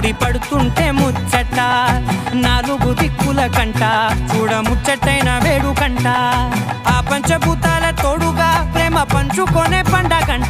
ముడి పడుతుంటే ముచ్చట నాలుగు దిక్కుల కంట చూడ ముచ్చటైన వేడుకంట ఆ పంచభూతాల తోడుగా ప్రేమ పంచుకొనే పండగంట